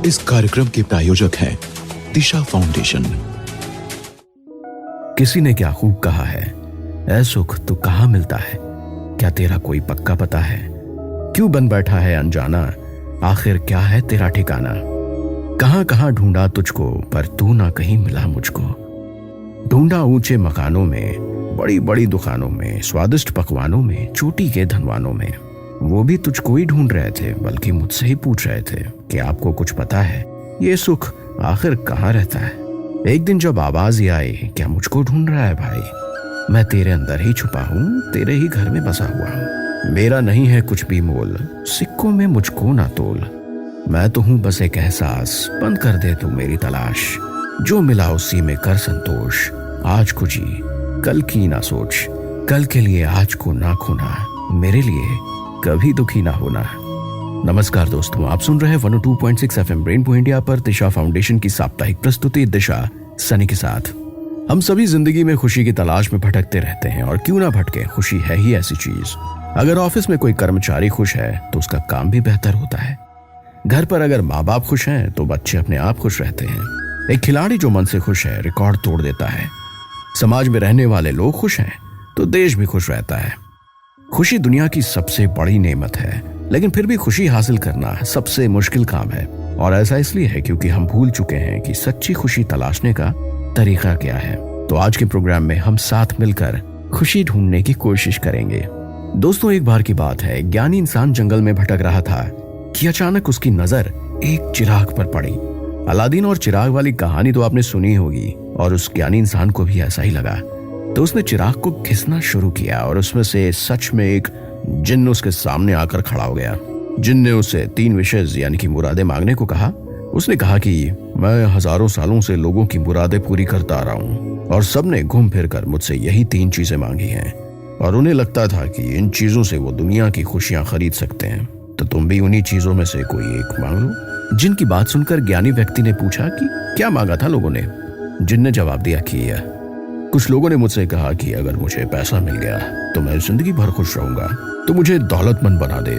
इस कार्यक्रम के प्रायोजक हैं दिशा फाउंडेशन। किसी ने क्या खूब कहा है, ऐ सुख तू कहाँ मिलता है, क्या तेरा कोई पक्का पता है, क्यों बन बैठा है अनजाना, आखिर क्या है तेरा ठिकाना। कहां कहां ढूंढा तुझको पर तू ना कहीं मिला मुझको। ढूंढा ऊंचे मकानों में, बड़ी बड़ी दुकानों में, स्वादिष्ट पकवानों में, चोटी के धनवानों में। वो भी तुझको ही ढूंढ रहे थे, बल्कि मुझसे ही पूछ रहे थे कि आपको कुछ पता है, ये सुख आखिर कहाँ रहता है। एक दिन जब आवाज ही आई, क्या मुझको ढूंढ रहा है भाई, मैं तेरे अंदर ही छुपा हूँ, तेरे ही घर में बसा हुआ हूँ। मेरा नहीं है कुछ भी मोल, सिक्कों में मुझको ना तोल। मैं तो हूँ बस एक एहसास, बंद कर दे तू मेरी तलाश। जो मिला उसी में कर संतोष, आज को जी कल की ना सोच। कल के लिए आज को ना खोना, मेरे लिए कभी दुखी ना होना। नमस्कार दोस्तों, आप सुन रहे हैं 102.6 FM रेनबो इंडिया पर दिशा फाउंडेशन की साप्ताहिक प्रस्तुति दिशा सनी के साथ। हम सभी जिंदगी में खुशी की तलाश में भटकते रहते हैं, और क्यों ना भटके, खुशी है ही ऐसी चीज। अगर ऑफिस में कोई कर्मचारी खुश है तो उसका काम भी बेहतर होता है। घर पर अगर माँ बाप खुश हैं तो बच्चे अपने आप खुश रहते हैं। एक खिलाड़ी जो मन से खुश है रिकॉर्ड तोड़ देता है। समाज में रहने वाले लोग खुश हैं तो देश भी खुश रहता है। खुशी दुनिया की सबसे बड़ी नेमत है, लेकिन फिर भी खुशी हासिल करना सबसे मुश्किल काम है। और ऐसा इसलिए है क्योंकि हम भूल चुके हैं कि सच्ची खुशी तलाशने का तरीका क्या है। तो आज के प्रोग्राम में हम साथ मिलकर खुशी ढूंढने की कोशिश करेंगे। दोस्तों, एक बार की बात है, ज्ञानी इंसान जंगल में भटक रहा था कि अचानक उसकी नजर एक चिराग पर पड़ी। अलादीन और चिराग वाली कहानी तो आपने सुनी होगी, और उस ज्ञानी इंसान को भी ऐसा ही लगा। तो उसने चिराग को घिसना शुरू किया और उसमें से सच में एक जिन्न उसके सामने आकर खड़ा हो गया। जिन्न ने उसे 3 विशेष यानी कि मुरादें मांगने को कहा। उसने कहा कि मैं हजारों सालों से लोगों की मुरादें पूरी करता आ रहा हूँ, और सबने घूम फिर कर मुझसे यही 3 चीजें मांगी हैं, और उन्हें लगता था कि इन चीजों से वो दुनिया की खुशियां खरीद सकते हैं। तो तुम भी उन्हीं चीजों में से कोई एक मांग लो। जिन की बात सुनकर ज्ञानी व्यक्ति ने पूछा कि क्या मांगा था लोगों ने। जिन ने जवाब दिया कि कुछ लोगों ने मुझसे कहा कि अगर मुझे पैसा मिल गया तो मैं जिंदगी भर खुश रहूंगा, तो मुझे दौलतमंद बना दे।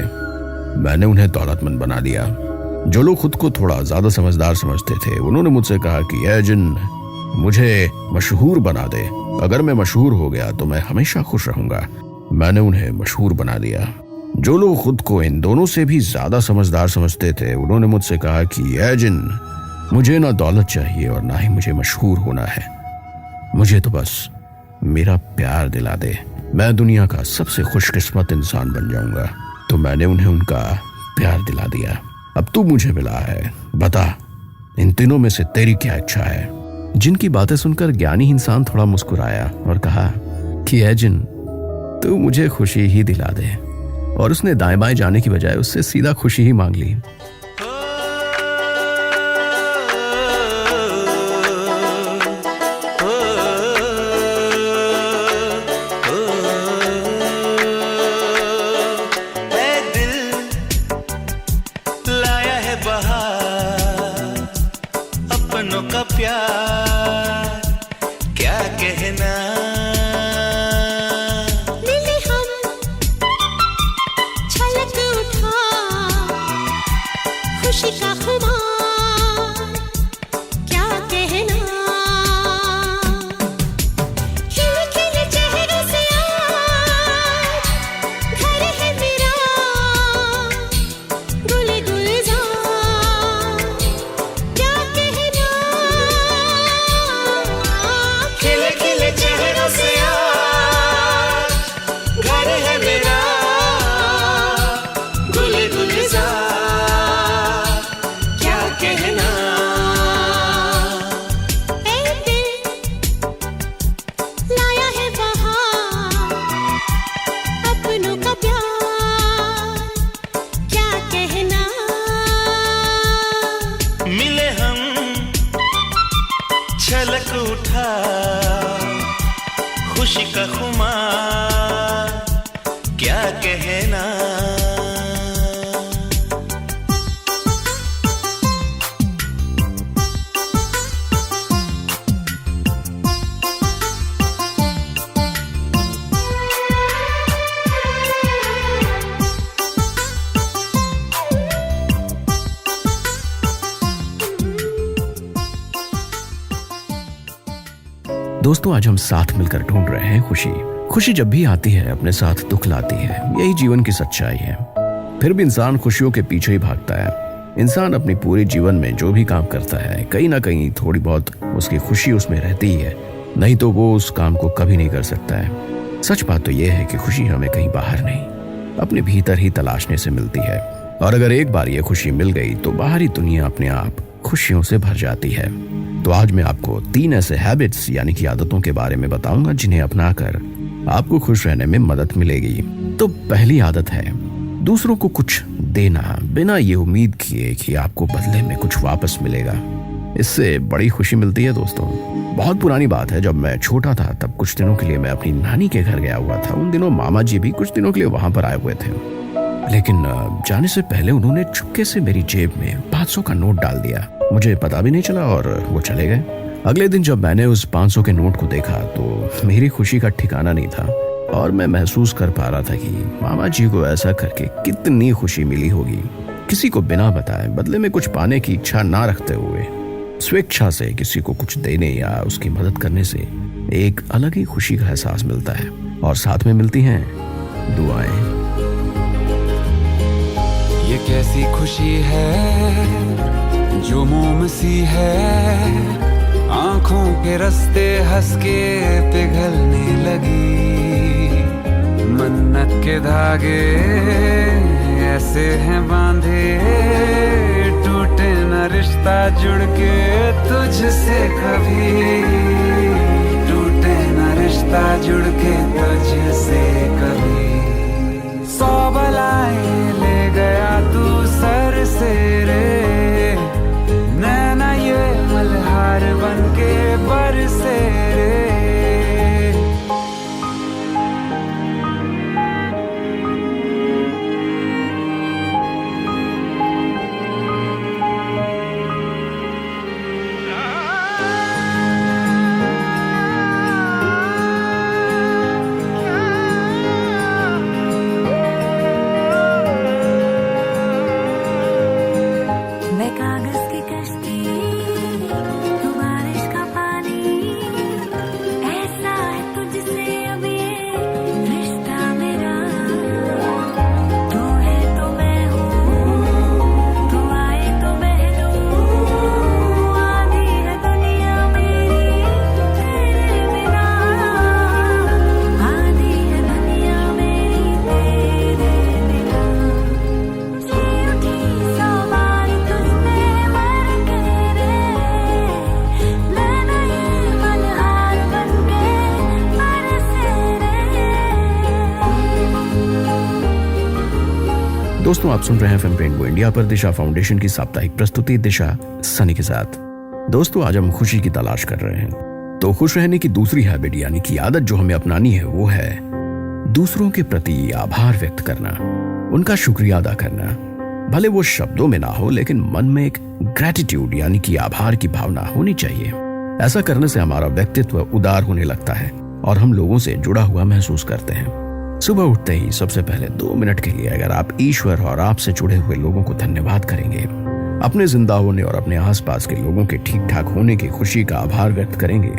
मैंने उन्हें दौलतमंद बना दिया। जो लोग खुद को थोड़ा ज्यादा समझदार समझते थे, उन्होंने मुझसे कहा कि ऐ जिन, मुझे मशहूर बना दे, अगर मैं मशहूर हो गया तो मैं हमेशा खुश रहूंगा। मैंने उन्हें मशहूर बना दिया। जो लोग खुद को इन दोनों से भी ज्यादा समझदार समझते थे, उन्होंने मुझसे कहा कि ऐ जिन, मुझे ना दौलत चाहिए और ना ही मुझे मशहूर होना है, मुझे तो बस मेरा प्यार दिला दे, मैं दुनिया का सबसे खुशकिस्मत इंसान बन जाऊंगा। तो मैंने उन्हें उनका प्यार दिला दिया। अब तू मुझे मिला है, बता इन तीनों में से तेरी क्या इच्छा है। जिनकी बातें सुनकर ज्ञानी इंसान थोड़ा मुस्कुराया और कहा कि ऐ जिन, तू मुझे खुशी ही दिला दे। और उसने दाएं बाएं जाने की बजाय उससे सीधा खुशी ही मांग ली। खुशी का खुमार क्या कहना। दोस्तों आज हम साथ मिलकर ढूंढ रहे हैं खुशी। खुशी जब भी आती है अपने साथ दुख लाती है, यही जीवन की सच्चाई है। फिर भी इंसान खुशियों के पीछे ही भागता है। इंसान अपनी पूरे जीवन में जो भी काम करता है कहीं ना कहीं थोड़ी बहुत उसकी खुशी उसमें रहती ही है, नहीं तो वो उस काम को कभी नहीं कर सकता है। सच बात तो यह है कि खुशी हमें कहीं बाहर नहीं, अपने भीतर ही तलाशने से मिलती है। और अगर एक बार ये खुशी मिल गई तो बाहरी दुनिया अपने आप खुशियों से भर जाती है। तो आज मैं आपको 3 ऐसे हैबिट्स यानी कि आदतों के बारे में बताऊंगा जिन्हें अपनाकर आपको खुश रहने में मदद मिलेगी। तो पहली आदत है दूसरों को कुछ देना बिना ये उम्मीद किए कि आपको बदले में कुछ वापस मिलेगा। इससे बड़ी खुशी मिलती है दोस्तों। बहुत पुरानी बात है, जब मैं छोटा था तब कुछ दिनों के लिए मैं अपनी नानी के घर गया हुआ था। उन दिनों मामा जी भी कुछ दिनों के लिए वहां पर आए हुए थे, लेकिन जाने से पहले उन्होंने चुपके से मेरी जेब में 500 का नोट डाल दिया। मुझे पता भी नहीं चला और वो चले गए। अगले दिन जब मैंने उस 500 के नोट को देखा तो मेरी खुशी का ठिकाना नहीं था और मैं महसूस कर पा रहा था कि मामा जी को ऐसा करके कितनी खुशी मिली होगी। किसी को बिना बताए बदले में कुछ पाने की इच्छा ना रखते हुए स्वेच्छा से किसी को कुछ देने या उसकी मदद करने से एक अलग ही खुशी का एहसास मिलता है। और साथ में मिलती हैं दुआएं। ये कैसी खुशी है जो मोम सी है, आंखों के रास्ते हंस के पिघलने लगी। मन्नत के धागे ऐसे हैं बांधे, टूटे न रिश्ता जुड़ के तुझसे कभी, टूटे न रिश्ता जुड़ के तुझसे कभी। 100 बलाएं ले गया तू सर से रे, नैना ये मल्हार बन के बरसे रे। दोस्तों आप सुन रहे हैं एफएम रेनबो इंडिया पर दिशा फाउंडेशन की साप्ताहिक प्रस्तुति दिशा सनी के साथ। दोस्तों आज हम खुशी की तलाश कर रहे हैं। तो खुश रहने की दूसरी हैबिट यानी कि आदत जो हमें अपनानी है वो है दूसरों के प्रति आभार व्यक्त करना, उनका शुक्रिया अदा करना। भले वो शब्दों में ना हो लेकिन मन में एक ग्रेटिट्यूड यानी कि आभार की भावना होनी चाहिए। ऐसा करने से हमारा व्यक्तित्व उदार होने लगता है और हम लोगों से जुड़ा हुआ महसूस करते हैं। सुबह उठते ही सबसे पहले 2 मिनट के लिए अगर आप ईश्वर और आपसे जुड़े हुए लोगों को धन्यवाद करेंगे, अपने जिंदा होने और अपने आसपास के लोगों के ठीक ठाक होने की खुशी का आभार व्यक्त करेंगे,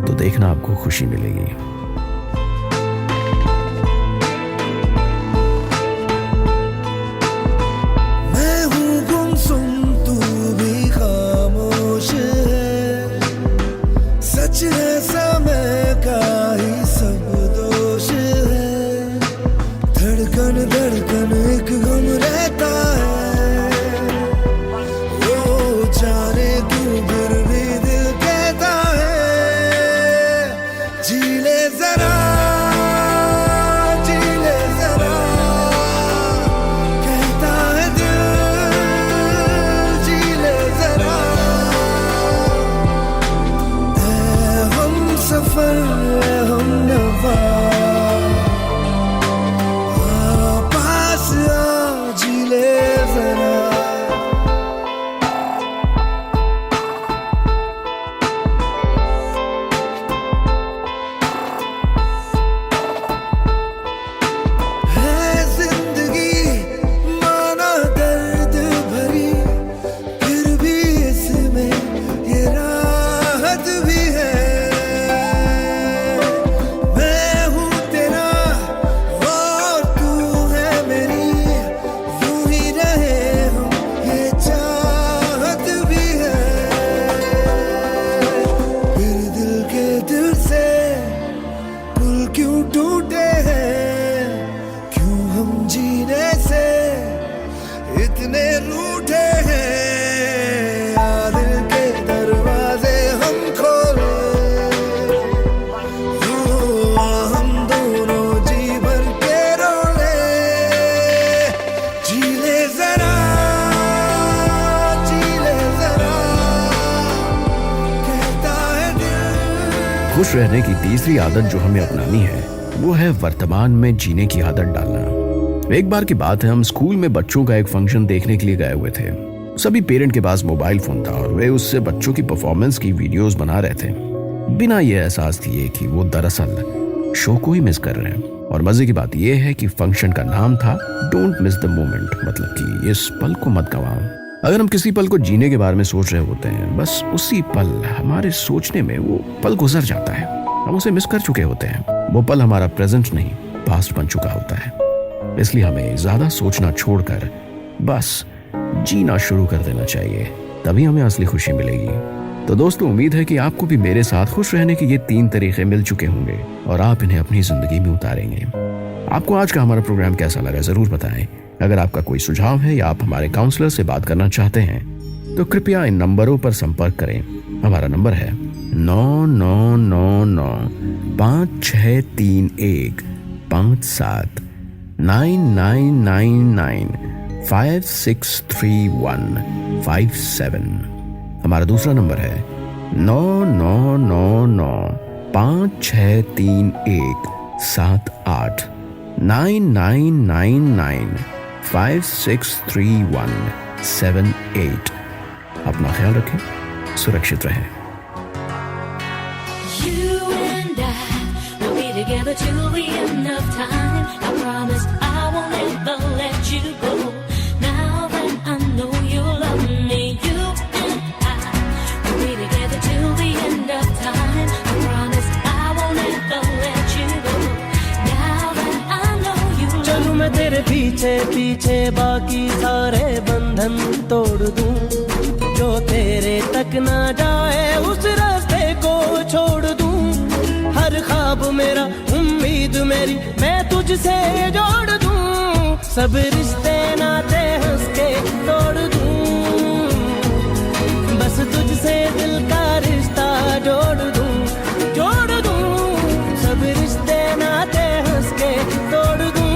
तो देखना आपको खुशी मिलेगी। मैं हूँ गुमसुम तू भी खामोश है, सच है समय का ही सब दोष है। धड़कन धड़कन एक गम रहता है, वो जाने क्यों फिर भी दिल कहता है जी ले खुश रहने की तीसरी आदत जो हमें अपनानी है वो है वर्तमान में जीने की आदत डालना। एक बार की बात है, हम स्कूल में बच्चों का एक फंक्शन देखने के लिए गए हुए थे। सभी पेरेंट के पास मोबाइल फोन था और वे उससे बच्चों की परफॉर्मेंस की वीडियोस बना रहे थे, बिना ये एहसास किए कि वो दरअसल शो को ही मिस कर रहे हैं। और मजे की बात यह है कि फंक्शन का नाम था डोंट मिस द मोमेंट, मतलब कि इस पल को मत गंवाओ। अगर हम किसी पल को जीने के बारे में सोच रहे होते हैं, बस उसी पल हमारे सोचने में वो पल गुजर जाता है, हम उसे मिस कर चुके होते हैं। वो पल हमारा प्रेजेंट नहीं पास्ट बन चुका होता है। इसलिए हमें ज्यादा सोचना छोड़कर बस जीना शुरू कर देना चाहिए, तभी हमें असली खुशी मिलेगी। तो दोस्तों, उम्मीद है कि आपको भी मेरे साथ खुश रहने के ये 3 तरीके मिल चुके होंगे और आप इन्हें अपनी जिंदगी में उतारेंगे। आपको आज का हमारा प्रोग्राम कैसा लगा जरूर बताएं। अगर आपका कोई सुझाव है या आप हमारे काउंसलर से बात करना चाहते हैं तो कृपया इन नंबरों पर संपर्क करें। हमारा नंबर है 9999563157 9999563157। हमारा दूसरा नंबर है 9999563178 9999563178। अपना ख्याल रखें, सुरक्षित रहें। You and I will be together till the end of time. I promise I won't ever let you go. Now that I know you love me, you and I will be together till the end of time. I promise I won't ever let you go. Now that I know you love me. चलूं मैं तेरे पीछे पीछे, बाकी सारे बंधन तोड़ दूं। जो तेरे तक ना जाए उस रास्ते को छोड़ दूं। हर ख्वाब मेरा, उम्मीद मेरी मैं तुझसे जोड़ दूं। सब रिश्ते नाते हंस के तोड़ दूं। बस तुझसे दिल का रिश्ता जोड़ दूं, जोड़ दूं। सब रिश्ते नाते हंस के तोड़ दूं।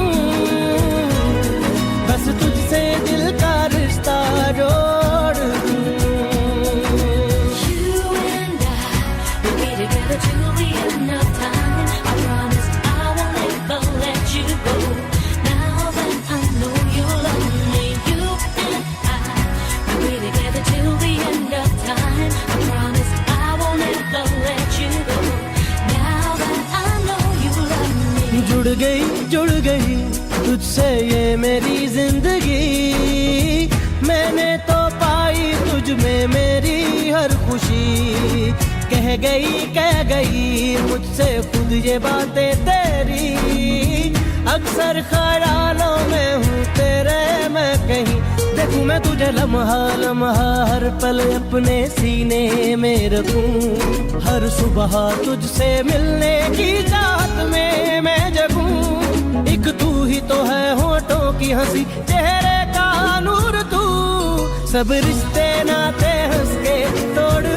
बस तुझसे दिल का रिश्ता जोड़ दूं। Till the end of time, I promise I won't ever let you go. Now that I know you love me, you and I will be together till the end of time. I promise I won't ever let you go. Now that I know you love me. जुड़ गई तुझसे ये मेरी जिंदगी। मैंने तो पाई तुझ में मेरी हर खुशी। कह गई मुझसे खुद ये बातें तेरी। अक्सर ख्यालों में हूँ तेरे मैं कहीं। देखूं मैं तुझे लम्हा लम्हा, हर पल अपने सीने में रखूं। हर सुबह तुझसे मिलने की चाहत में मैं जगूं। एक तू ही तो है होठों की हंसी, चेहरे का नूर तू। सब रिश्ते नाते हंस के तोड़